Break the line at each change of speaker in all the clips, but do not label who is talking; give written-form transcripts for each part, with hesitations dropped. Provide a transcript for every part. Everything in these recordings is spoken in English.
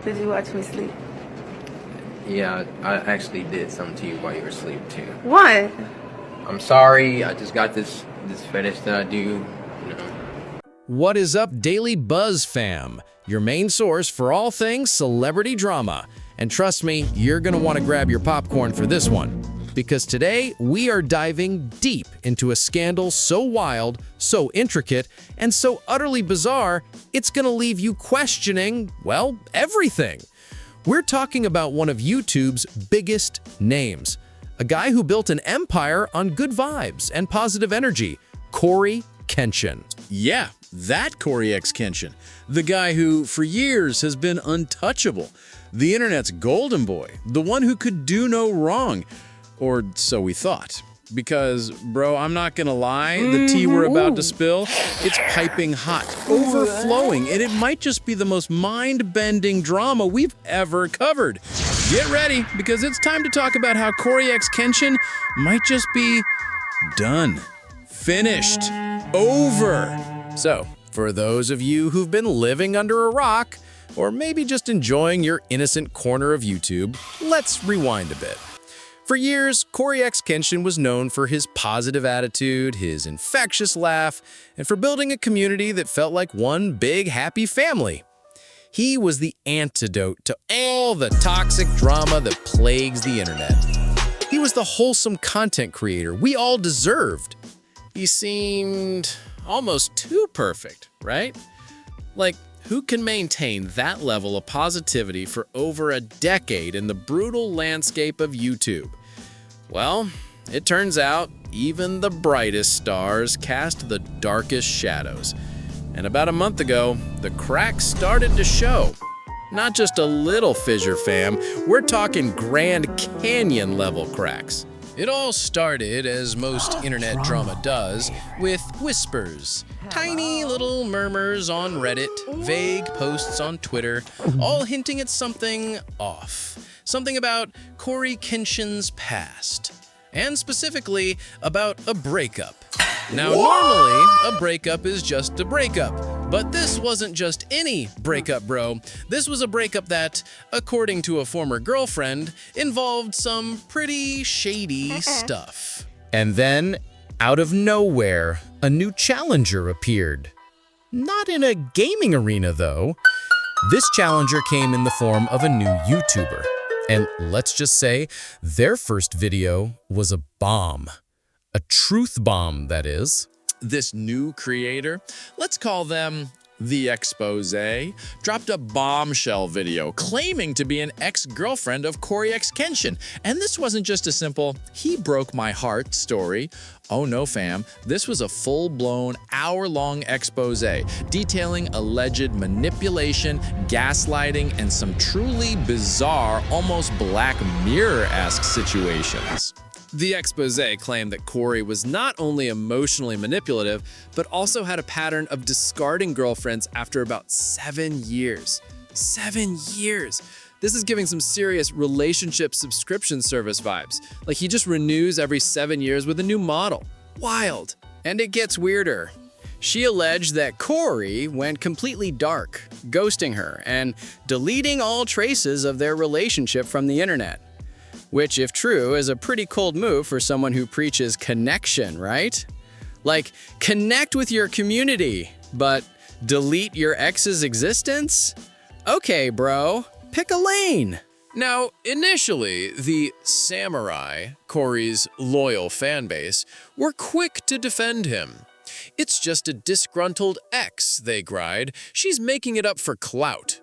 Did you watch me sleep?
Yeah, I actually did something to you while you were asleep too.
What?
I'm sorry. I just got this fetish that I do. You know.
What is up, Daily Buzz Fam? Your main source for all things celebrity drama. And trust me, you're gonna want to grab your popcorn for this one. Because today, we are diving deep into a scandal so wild, so intricate, and so utterly bizarre, it's gonna leave you questioning, well, everything. We're talking about one of YouTube's biggest names. A guy who built an empire on good vibes and positive energy, CoryxKenshin.
Yeah, that CoryxKenshin. The guy who, for years, has been untouchable. The internet's golden boy. The one who could do no wrong. Or so we thought. Because, bro, I'm not gonna lie, the tea we're about to spill, it's piping hot, overflowing, and it might just be the most mind-bending drama we've ever covered. Get ready, because it's time to talk about how CoryxKenshin might just be done, finished, over.
So, for those of you who've been living under a rock, or maybe just enjoying your innocent corner of YouTube, let's rewind a bit. For years, CoryxKenshin was known for his positive attitude, his infectious laugh, and for building a community that felt like one big happy family. He was the antidote to all the toxic drama that plagues the internet. He was the wholesome content creator we all deserved. He seemed almost too perfect, right? Like, who can maintain that level of positivity for over a decade in the brutal landscape of YouTube? Well, it turns out even the brightest stars cast the darkest shadows. And about a month ago, the cracks started to show. Not just a little fissure, fam. We're talking Grand Canyon level cracks. It all started, as most internet drama does, with whispers. Tiny little murmurs on Reddit, vague posts on Twitter, all hinting at something off. Something about CoryxKenshin's past. And specifically, about a breakup. Now, normally, a breakup is just a breakup. But this wasn't just any breakup, bro. This was a breakup that, according to a former girlfriend, involved some pretty shady stuff. And then, out of nowhere, a new challenger appeared. Not in a gaming arena, though. This challenger came in the form of a new YouTuber. And let's just say, their first video was a bomb. A truth bomb, that is.
This new creator, let's call them the Expose, dropped a bombshell video claiming to be an ex-girlfriend of CoryxKenshin. And this wasn't just a simple, he broke my heart story. Oh no, fam, this was a full-blown, hour-long expose detailing alleged manipulation, gaslighting, and some truly bizarre, almost Black Mirror-esque situations.
The expose claimed that Cory was not only emotionally manipulative, but also had a pattern of discarding girlfriends after about 7 years. 7 years! This is giving some serious relationship subscription service vibes. Like he just renews every 7 years with a new model. Wild!
And it gets weirder. She alleged that Cory went completely dark, ghosting her and deleting all traces of their relationship from the internet. Which, if true, is a pretty cold move for someone who preaches connection, right? Like, connect with your community, but delete your ex's existence? Okay, bro, pick a lane.
Now, initially, the samurai, Cory's loyal fanbase, were quick to defend him. It's just a disgruntled ex, they cried. She's making it up for clout.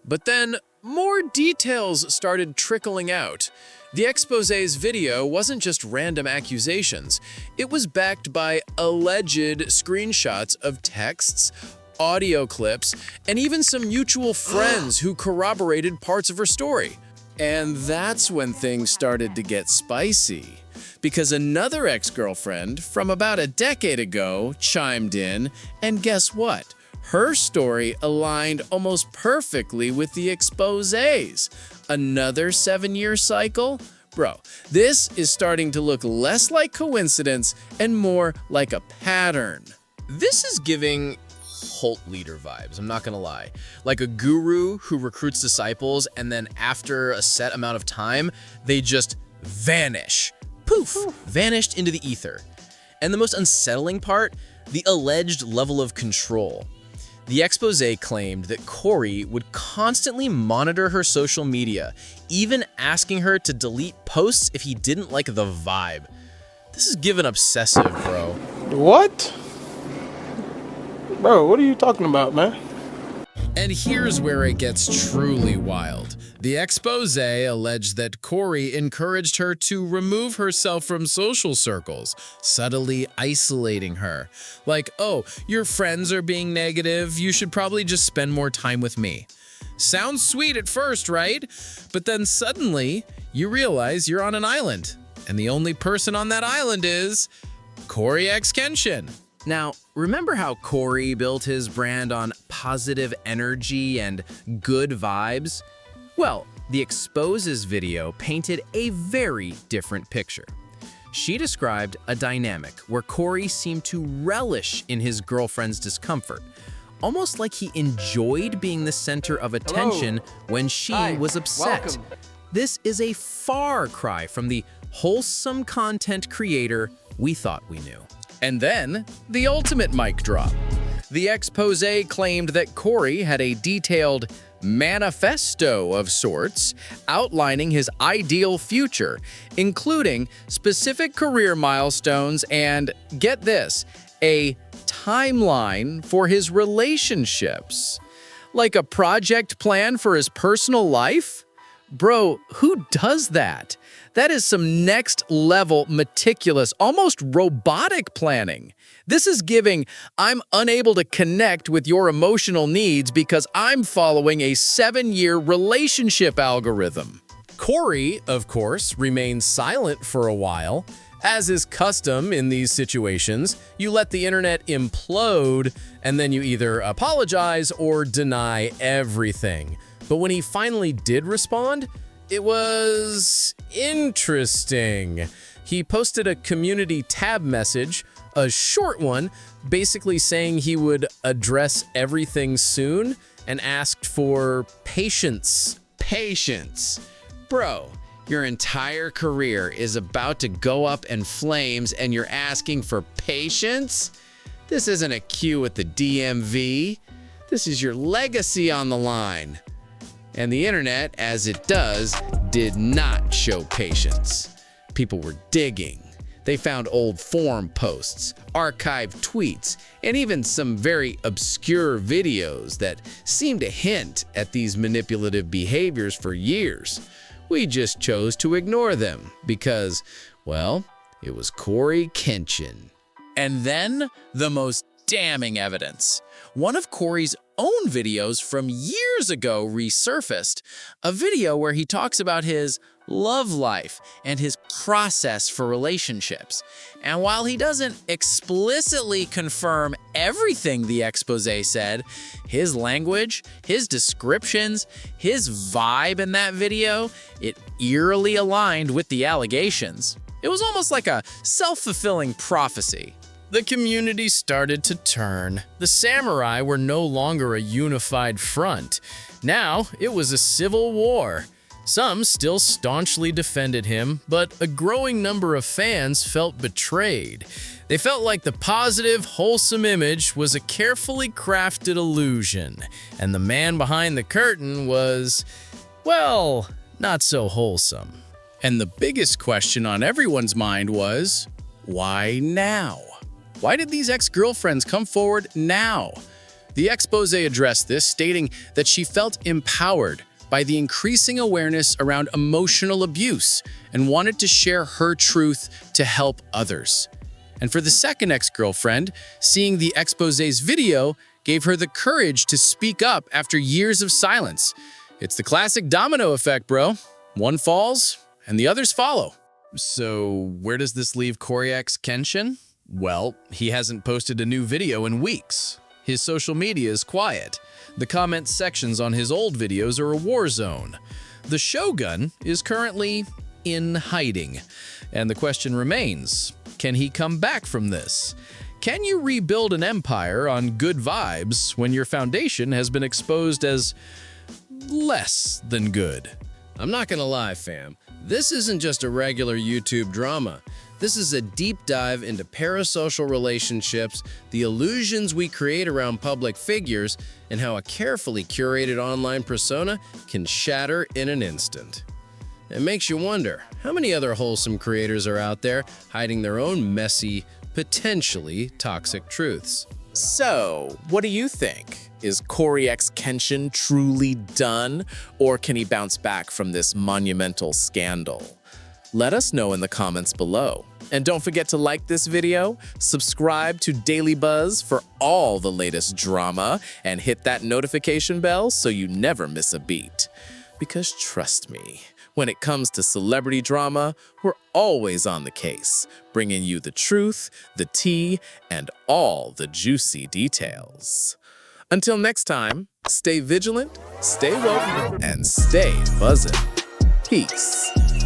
But then, more details started trickling out. The expose's video wasn't just random accusations. It was backed by alleged screenshots of texts, audio clips, and even some mutual friends who corroborated parts of her story. And that's when things started to get spicy. Because another ex-girlfriend from about a decade ago chimed in, and guess what? Her story aligned almost perfectly with the expose's. Another 7-year cycle? Bro, this is starting to look less like coincidence and more like a pattern. This is giving cult leader vibes, I'm not gonna lie. Like a guru who recruits disciples and then after a set amount of time, they just vanish. Poof! Vanished into the ether. And the most unsettling part, the alleged level of control. The expose claimed that Cory would constantly monitor her social media, even asking her to delete posts if he didn't like the vibe. This is given obsessive, bro.
What? Bro, what are you talking about, man?
And here's where it gets truly wild. The expose alleged that Cory encouraged her to remove herself from social circles, subtly isolating her. Like, oh, your friends are being negative, you should probably just spend more time with me. Sounds sweet at first, right? But then suddenly, you realize you're on an island, and the only person on that island is CoryxKenshin. Now, remember how Cory built his brand on positive energy and good vibes? Well, the Exposes video painted a very different picture. She described a dynamic where Cory seemed to relish in his girlfriend's discomfort, almost like he enjoyed being the center of attention when she was upset.
Welcome.
This is a far cry from the wholesome content creator we thought we knew. And then, the ultimate mic drop. The expose claimed that Cory had a detailed manifesto of sorts outlining his ideal future, including specific career milestones and, get this, a timeline for his relationships. Like a project plan for his personal life? Bro, who does that? That is some next level, meticulous, almost robotic planning. This is giving, I'm unable to connect with your emotional needs because I'm following a 7-year relationship algorithm. Cory, of course, remains silent for a while. As is custom in these situations, you let the internet implode and then you either apologize or deny everything. But when he finally did respond, it was interesting. He posted a community tab message, a short one, basically saying he would address everything soon and asked for patience. Patience. Bro, your entire career is about to go up in flames and you're asking for patience? This isn't a queue at the DMV. This is your legacy on the line. And the internet, as it does, did not show patience. People were digging. They found old forum posts, archived tweets, and even some very obscure videos that seemed to hint at these manipulative behaviors for years. We just chose to ignore them because, well, it was CoryxKenshin. And then the most damning evidence. One of Cory's own videos from years ago resurfaced, a video where he talks about his love life and his process for relationships. And while he doesn't explicitly confirm everything the expose said, his language, his descriptions, his vibe in that video, it eerily aligned with the allegations. It was almost like a self-fulfilling prophecy. The community started to turn. The samurai were no longer a unified front. Now, it was a civil war. Some still staunchly defended him, but a growing number of fans felt betrayed. They felt like the positive, wholesome image was a carefully crafted illusion, and the man behind the curtain was, well, not so wholesome. And the biggest question on everyone's mind was, why now? Why did these ex-girlfriends come forward now? The expose addressed this, stating that she felt empowered by the increasing awareness around emotional abuse and wanted to share her truth to help others. And for the second ex-girlfriend, seeing the expose's video gave her the courage to speak up after years of silence. It's the classic domino effect, bro. One falls and the others follow. So where does this leave CoryxKenshin? Well, he hasn't posted a new video in weeks. His social media is quiet. The comment sections on his old videos are a war zone. The Shogun is currently in hiding. And the question remains, can he come back from this?
Can you rebuild an empire on good vibes when your foundation has been exposed as less than good?
I'm not gonna lie, fam. This isn't just a regular YouTube drama. This is a deep dive into parasocial relationships, the illusions we create around public figures, and how a carefully curated online persona can shatter in an instant. It makes you wonder, how many other wholesome creators are out there hiding their own messy, potentially toxic truths?
So, what do you think? Is CoryxKenshin truly done, or can he bounce back from this monumental scandal? Let us know in the comments below. And don't forget to like this video, subscribe to Daily Buzz for all the latest drama, and hit that notification bell so you never miss a beat. Because trust me, when it comes to celebrity drama, we're always on the case, bringing you the truth, the tea, and all the juicy details. Until next time, stay vigilant, stay woke, and stay buzzing. Peace.